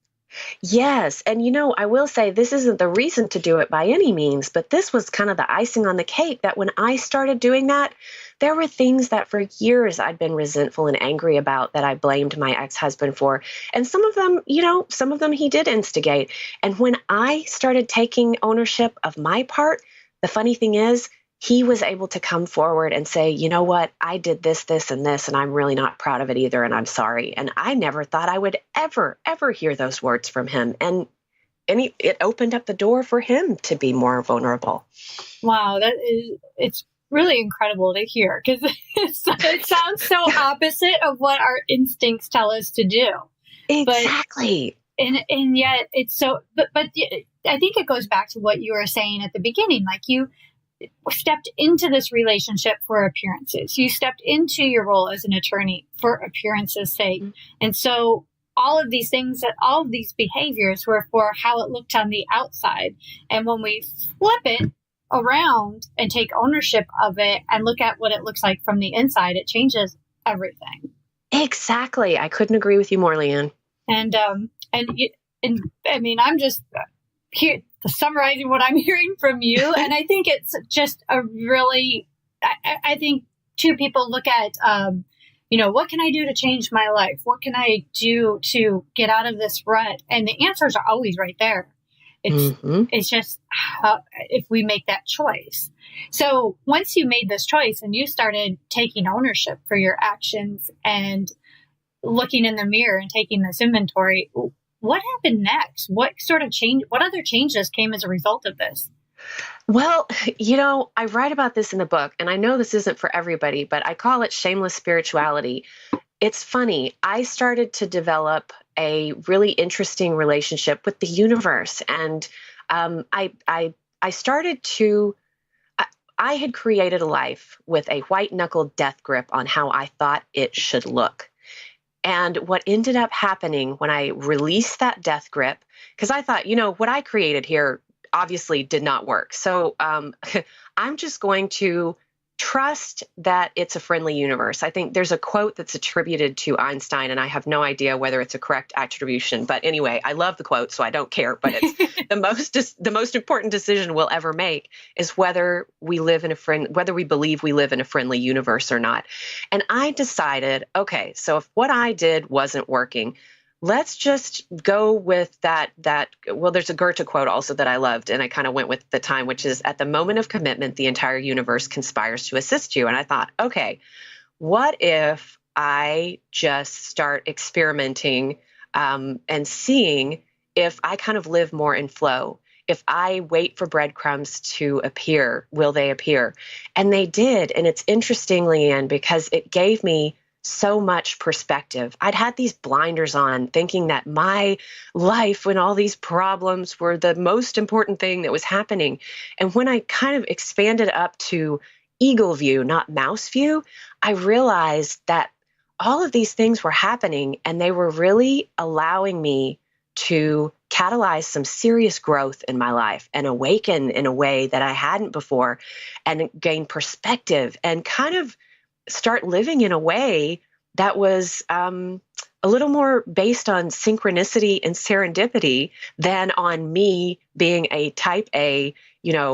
Yes. And, I will say this isn't the reason to do it by any means, but this was kind of the icing on the cake that when I started doing that, there were things that for years I'd been resentful and angry about that I blamed my ex-husband for. And some of them, some of them he did instigate. And when I started taking ownership of my part, the funny thing is, he was able to come forward and say, you know what, I did this, this, and this, and I'm really not proud of it either, and I'm sorry. And I never thought I would ever hear those words from him. And it opened up the door for him to be more vulnerable. Wow, it's really incredible to hear, because it sounds so opposite of what our instincts tell us to do. Exactly. And yet it's so, but I think it goes back to what you were saying at the beginning, like you stepped into this relationship for appearances. You stepped into your role as an attorney for appearances' sake. Mm-hmm. And so all of these things, all of these behaviors were for how it looked on the outside. And when we flip it around and take ownership of it and look at what it looks like from the inside, it changes everything. Exactly. I couldn't agree with you more, Leanne. And I mean, I'm just here summarizing what I'm hearing from you. And I think it's just a really, I think two people look at, what can I do to change my life? What can I do to get out of this rut? And the answers are always right there. It's just if we make that choice. So once you made this choice and you started taking ownership for your actions and looking in the mirror and taking this inventory, what happened next? What sort of change? What other changes came as a result of this? Well, I write about this in the book, and I know this isn't for everybody, but I call it shameless spirituality. It's funny. I started to develop a really interesting relationship with the universe, and I started to. I had created a life with a white knuckle death grip on how I thought it should look. And what ended up happening when I released that death grip, because I thought, what I created here obviously did not work. So I'm just going to trust that it's a friendly universe. I think there's a quote that's attributed to Einstein, and I have no idea whether it's a correct attribution. But anyway, I love the quote, so I don't care. But it's the most important decision we'll ever make is whether we believe we live in a friendly universe or not. And I decided, okay, so if what I did wasn't working, let's just go with that. Well, there's a Goethe quote also that I loved, and I kind of went with the time, which is, at the moment of commitment, the entire universe conspires to assist you. And I thought, okay, what if I just start experimenting and seeing if I kind of live more in flow? If I wait for breadcrumbs to appear, will they appear? And they did. And it's interesting, Leanne, because it gave me so much perspective. I'd had these blinders on thinking that my life and all these problems were the most important thing that was happening. And when I kind of expanded up to eagle view, not mouse view, I realized that all of these things were happening and they were really allowing me to catalyze some serious growth in my life and awaken in a way that I hadn't before, and gain perspective and kind of start living in a way that was a little more based on synchronicity and serendipity than on me being a type A,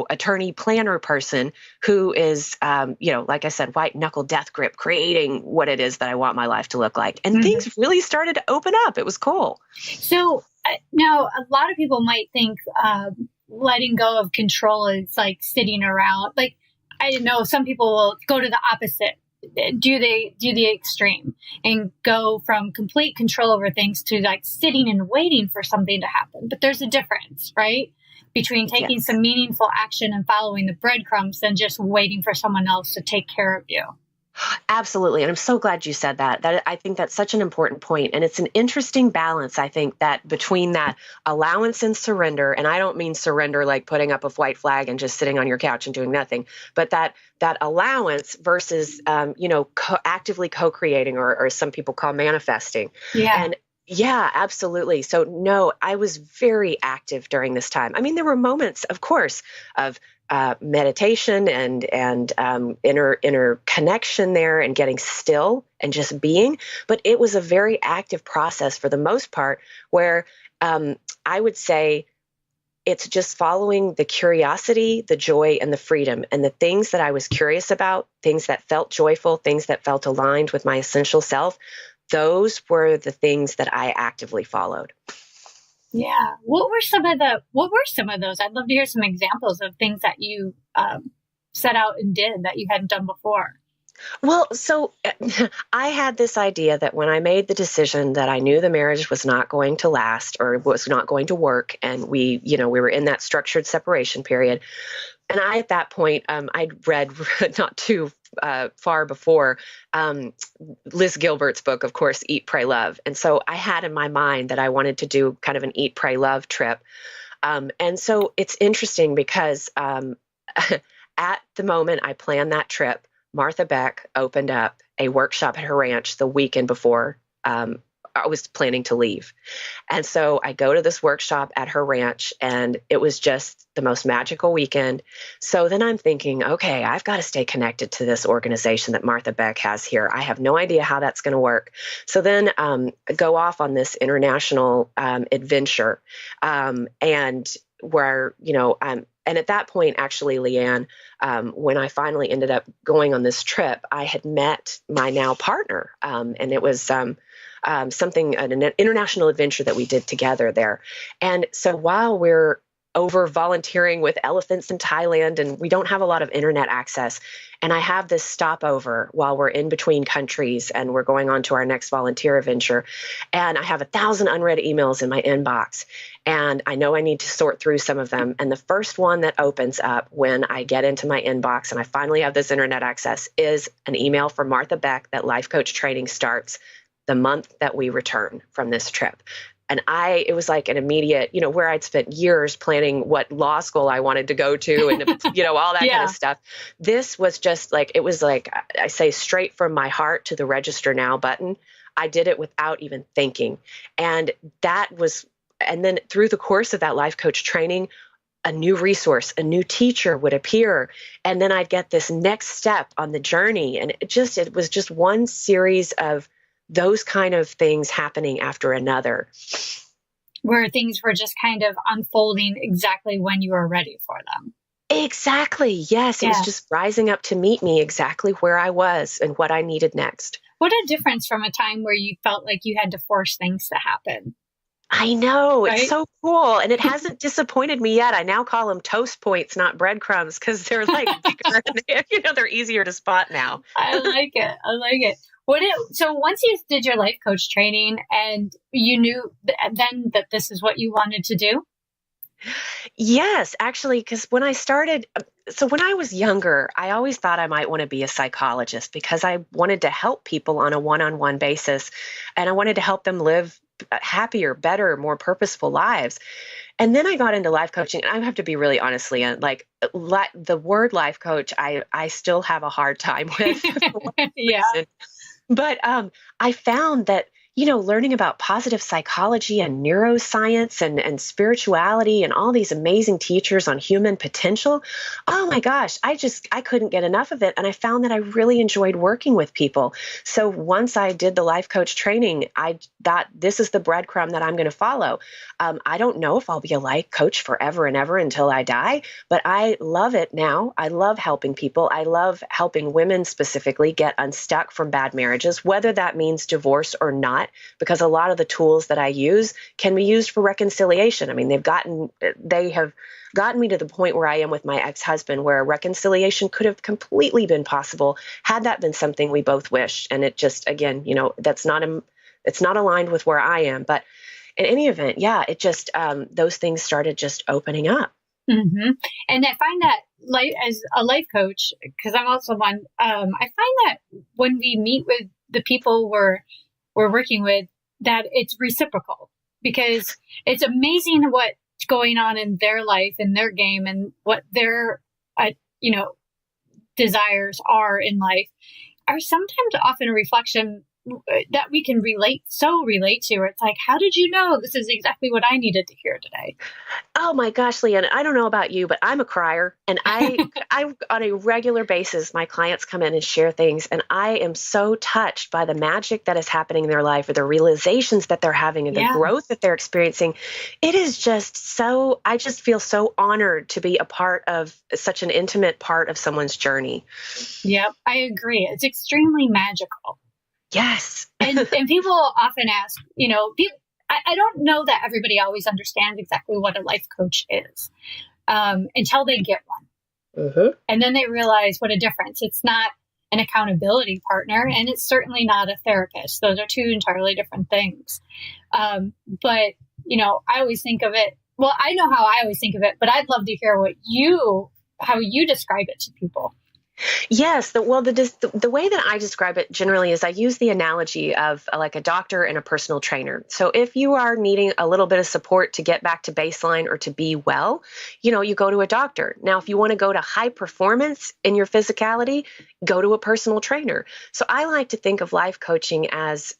attorney planner person who is, like I said, white knuckle death grip, creating what it is that I want my life to look like. And things really started to open up. It was cool. So now a lot of people might think letting go of control is like sitting around. Like, I don't know, some people will go to the opposite. Do the extreme and go from complete control over things to like sitting and waiting for something to happen. But there's a difference, right? Between taking some meaningful action and following the breadcrumbs than just waiting for someone else to take care of you. Absolutely. And I'm so glad you said that. I think that's such an important point. And it's an interesting balance, I think, that between that allowance and surrender, and I don't mean surrender like putting up a white flag and just sitting on your couch and doing nothing, but that allowance versus, actively co-creating, or some people call manifesting. Yeah. And yeah, absolutely. So no, I was very active during this time. I mean, there were moments, of course, of meditation and inner connection there, and getting still and just being. But it was a very active process for the most part, where I would say it's just following the curiosity, the joy, and the freedom, and the things that I was curious about, things that felt joyful, things that felt aligned with my essential self. Those were the things that I actively followed. Yeah. What were some of those? I'd love to hear some examples of things that you set out and did that you hadn't done before. Well, so I had this idea that when I made the decision that I knew the marriage was not going to last, or was not going to work, and we were in that structured separation period. And at that point, I'd read not too far before Liz Gilbert's book, of course, Eat, Pray, Love. And so I had in my mind that I wanted to do kind of an Eat, Pray, Love trip. And so it's interesting because at the moment I planned that trip, Martha Beck opened up a workshop at her ranch the weekend before I was planning to leave. And so I go to this workshop at her ranch, and it was just the most magical weekend. So then I'm thinking, okay, I've got to stay connected to this organization that Martha Beck has here. I have no idea how that's going to work. So then go off on this international adventure. And where, and at that point, actually, Leanne, when I finally ended up going on this trip, I had met my now partner. And it was an international adventure that we did together there. And so while we're over volunteering with elephants in Thailand, and we don't have a lot of internet access, and I have this stopover while we're in between countries and we're going on to our next volunteer adventure, and I have 1,000 unread emails in my inbox, and I know I need to sort through some of them. And the first one that opens up when I get into my inbox and I finally have this internet access is an email from Martha Beck that life coach training starts the month that we return from this trip. And it was like an immediate, where I'd spent years planning what law school I wanted to go to and, all that kind of stuff. This was just like, it was like, I say, straight from my heart to the register now button. I did it without even thinking. And then through the course of that life coach training, a new resource, a new teacher would appear. And then I'd get this next step on the journey. And it was just one series of those kind of things happening after another. Where things were just kind of unfolding exactly when you were ready for them. Exactly. Yes. It was just rising up to meet me exactly where I was and what I needed next. What a difference from a time where you felt like you had to force things to happen. I know. Right? It's so cool. And it hasn't disappointed me yet. I now call them toast points, not breadcrumbs, because they're like bigger and they're easier to spot now. I like it. So once you did your life coach training and you knew then that this is what you wanted to do? Yes, actually, because when I was younger, I always thought I might want to be a psychologist because I wanted to help people on a one-on-one basis, and I wanted to help them live happier, better, more purposeful lives. And then I got into life coaching. I have to be really honest, Leanne, like the word life coach, I still have a hard time with. Yeah. But I found that, learning about positive psychology and neuroscience and spirituality and all these amazing teachers on human potential, oh my gosh, I couldn't get enough of it. And I found that I really enjoyed working with people. So once I did the life coach training, I thought this is the breadcrumb that I'm going to follow. I don't know if I'll be a life coach forever and ever until I die, but I love it now. I love helping people. I love helping women specifically get unstuck from bad marriages, whether that means divorce or not, because a lot of the tools that I use can be used for reconciliation. I mean, they have gotten me to the point where I am with my ex-husband, where reconciliation could have completely been possible had that been something we both wished. And it just, again, it's not aligned with where I am. But in any event, it just, those things started just opening up. Mm-hmm. And I find that as a life coach, because I'm also one, I find that when we meet with the people we're working with, that it's reciprocal, because it's amazing what's going on in their life and their game and what their, desires are in life are sometimes often a reflection that we can relate to. It's like, how did you know this is exactly what I needed to hear today? Oh my gosh, Leanne, I don't know about you, but I'm a crier, and I on a regular basis, my clients come in and share things, and I am so touched by the magic that is happening in their life, or the realizations that they're having, and the growth that they're experiencing. It is just so, I just feel so honored to be a part of such an intimate part of someone's journey. Yep, I agree. It's extremely magical. Yes. and people often ask, I don't know that everybody always understands exactly what a life coach is until they get one. Mm-hmm. And then they realize what a difference. It's not an accountability partner, and it's certainly not a therapist. Those are two entirely different things. But, I always think of it, well, I know how I always think of it, but I'd love to hear how you describe it to people. Yes. The way that I describe it generally is I use the analogy of like a doctor and a personal trainer. So if you are needing a little bit of support to get back to baseline or to be well, you go to a doctor. Now, if you want to go to high performance in your physicality, go to a personal trainer. So I like to think of life coaching as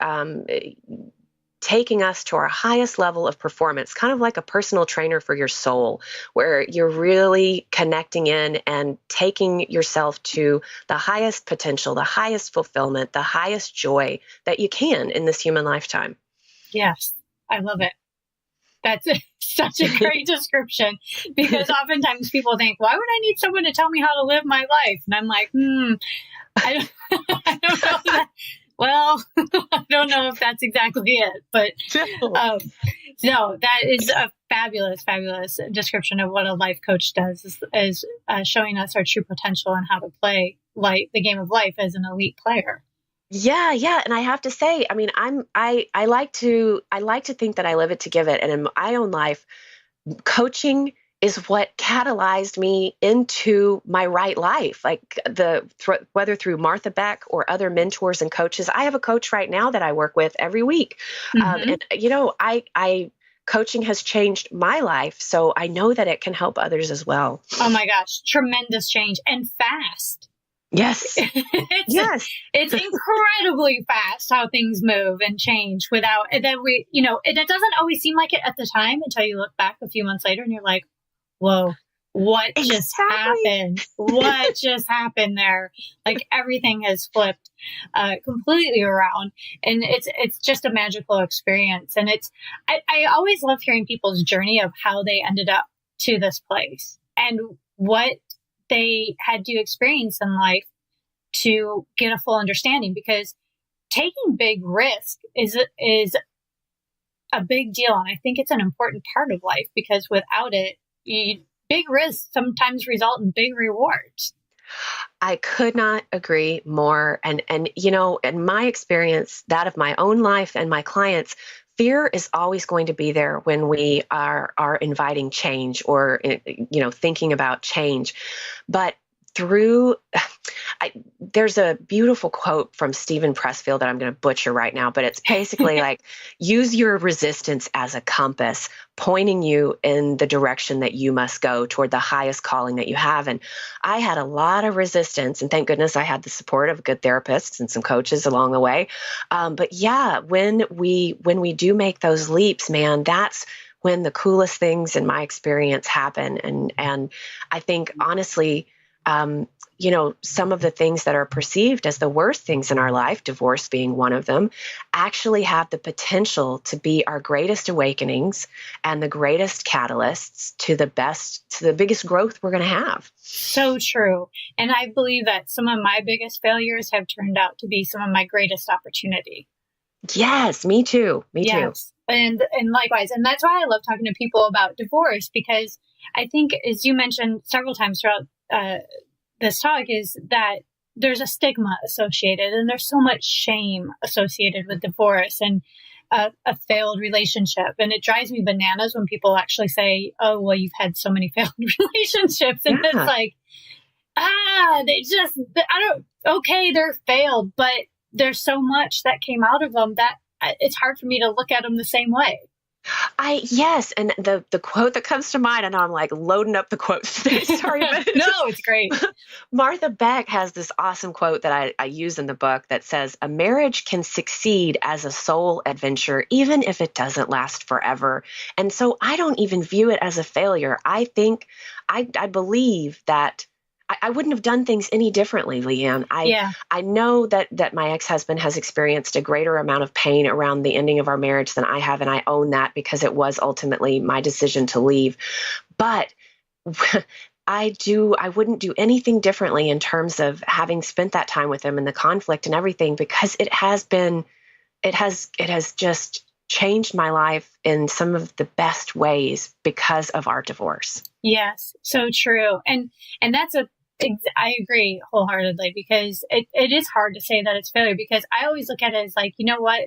taking us to our highest level of performance, kind of like a personal trainer for your soul, where you're really connecting in and taking yourself to the highest potential, the highest fulfillment, the highest joy that you can in this human lifetime. Yes, I love it. That's such a great description, because oftentimes people think, why would I need someone to tell me how to live my life? And I'm like, I don't know that. Well, I don't know if that's exactly it, but no, that is a fabulous, fabulous description of what a life coach does, is showing us our true potential and how to play the game of life as an elite player. Yeah. And I have to say, I mean, I like to think that I live it to give it. And in my own life, coaching is what catalyzed me into my right life, like whether through Martha Beck or other mentors and coaches. I have a coach right now that I work with every week. And I coaching has changed my life. So I know that it can help others as well. Oh my gosh. Tremendous change, and fast. Yes. It's incredibly fast how things move and change without that. It doesn't always seem like it at the time until you look back a few months later and you're like, whoa, what just happened? What just happened there? Like, everything has flipped completely around, and it's just a magical experience. And I always love hearing people's journey of how they ended up to this place and what they had to experience in life to get a full understanding, because taking big risk is a big deal. And I think it's an important part of life, because without it, big risks sometimes result in big rewards. I could not agree more. And in my experience, that of my own life and my clients, fear is always going to be there when we are inviting change or, thinking about change. But there's a beautiful quote from Stephen Pressfield that I'm going to butcher right now, but it's basically like, use your resistance as a compass, pointing you in the direction that you must go toward the highest calling that you have. And I had a lot of resistance, and thank goodness I had the support of good therapists and some coaches along the way. But yeah, when we do make those leaps, man, that's when the coolest things in my experience happen. And I think honestly, some of the things that are perceived as the worst things in our life, divorce being one of them, actually have the potential to be our greatest awakenings and the greatest catalysts to the biggest growth we're going to have. So true. And I believe that some of my biggest failures have turned out to be some of my greatest opportunity. Yes, me too. Me too. And likewise. And that's why I love talking to people about divorce, because I think, as you mentioned several times throughout this talk, is that there's a stigma associated, and there's so much shame associated with divorce. And a failed relationship. And it drives me bananas when people actually say, oh, well, you've had so many failed relationships. And it's like, okay, they're failed, but there's so much that came out of them that it's hard for me to look at them the same way. Yes. And the quote that comes to mind, and I'm like loading up the quotes today. Sorry, but no, it's great. Martha Beck has this awesome quote that I use in the book that says, a marriage can succeed as a soul adventure, even if it doesn't last forever. And so I don't even view it as a failure. I think, I believe that I wouldn't have done things any differently, Leanne. I know that my ex-husband has experienced a greater amount of pain around the ending of our marriage than I have, and I own that because it was ultimately my decision to leave. But I wouldn't do anything differently in terms of having spent that time with him and the conflict and everything, because it has just changed my life in some of the best ways because of our divorce. Yes, so true. And that's I agree wholeheartedly, because it is hard to say that it's failure, because I always look at it as like, you know what,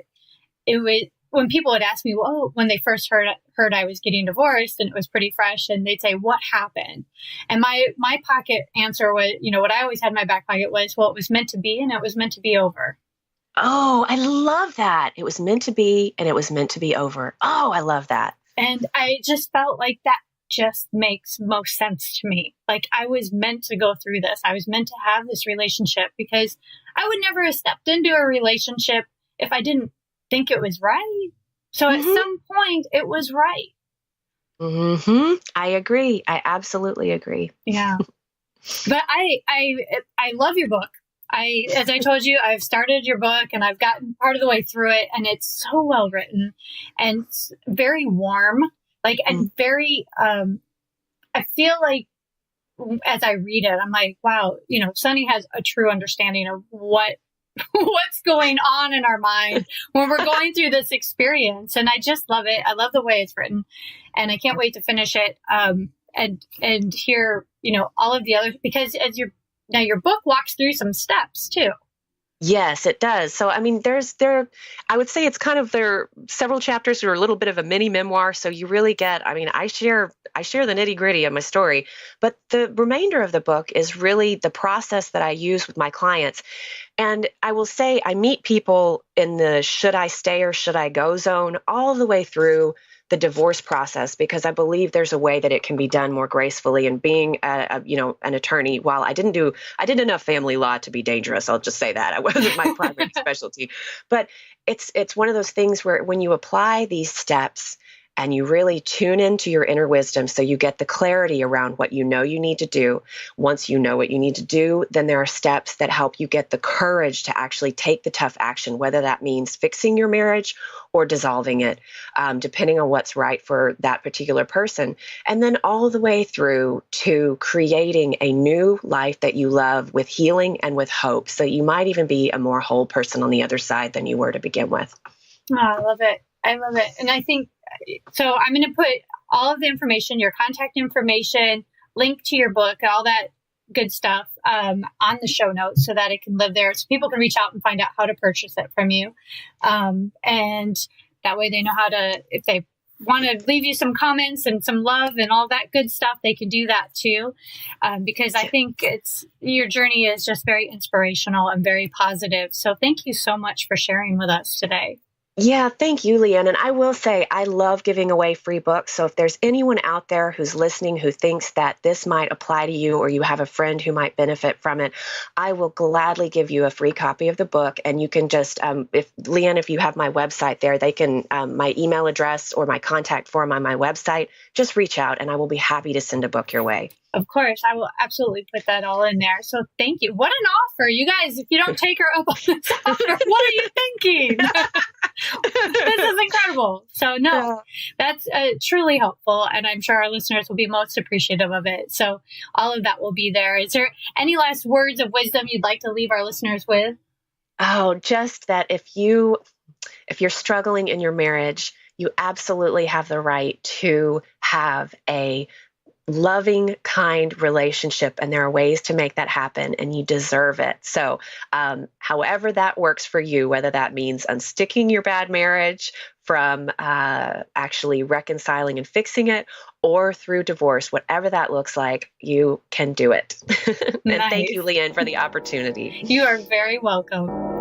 it was when people would ask me, well, when they first heard I was getting divorced and it was pretty fresh, and they'd say, what happened? And my pocket answer was, what I always had in my back pocket was, well, it was meant to be, and it was meant to be over. Oh, I love that. It was meant to be, and it was meant to be over. Oh, I love that. And I just felt like that just makes most sense to me. Like, I was meant to go through this. I was meant to have this relationship, because I would never have stepped into a relationship if I didn't think it was right. So at some point it was right. Mm-hmm. I agree. I absolutely agree. Yeah. But I love your book. As I told you, I've started your book and I've gotten part of the way through it, and it's so well written and it's very warm, and very, I feel like as I read it, I'm like, wow, Sunny has a true understanding of what's going on in our mind when we're going through this experience. And I just love it. I love the way it's written, and I can't wait to finish it. And hear, all of the other, because now your book walks through some steps too. Yes, it does. So, I mean, I would say it's kind of, there are several chapters that are a little bit of a mini memoir. So you really get, I share the nitty gritty of my story, but the remainder of the book is really the process that I use with my clients. And I will say I meet people in the should I stay or should I go zone all the way through the divorce process, because I believe there's a way that it can be done more gracefully. And being an attorney, while I did enough family law to be dangerous, I'll just say that it wasn't my primary specialty, but it's one of those things where when you apply these steps and you really tune into your inner wisdom, so you get the clarity around what you need to do. Once you know what you need to do, then there are steps that help you get the courage to actually take the tough action, whether that means fixing your marriage or dissolving it, depending on what's right for that particular person. And then all the way through to creating a new life that you love, with healing and with hope. So you might even be a more whole person on the other side than you were to begin with. Oh, I love it. I love it. And I think, so I'm going to put all of the information, your contact information, link to your book, all that good stuff on the show notes, so that it can live there, so people can reach out and find out how to purchase it from you. And that way they know how to, if they want to leave you some comments and some love and all that good stuff, they can do that too. Because I think your journey is just very inspirational and very positive. So thank you so much for sharing with us today. Yeah, thank you, Leanne. And I will say, I love giving away free books. So if there's anyone out there who's listening who thinks that this might apply to you, or you have a friend who might benefit from it, I will gladly give you a free copy of the book. And you can just, if you have my website there, they can, my email address or my contact form on my website, just reach out and I will be happy to send a book your way. Of course, I will absolutely put that all in there. So thank you. What an offer. You guys, if you don't take her up on this offer, what are you thinking? This is incredible. So no, that's truly helpful. And I'm sure our listeners will be most appreciative of it. So all of that will be there. Is there any last words of wisdom you'd like to leave our listeners with? Oh, just that if you're struggling in your marriage, you absolutely have the right to have a loving, kind relationship. And there are ways to make that happen, and you deserve it. So however that works for you, whether that means unsticking your bad marriage from actually reconciling and fixing it, or through divorce, whatever that looks like, you can do it. And thank you, Leanne, for the opportunity. You are very welcome.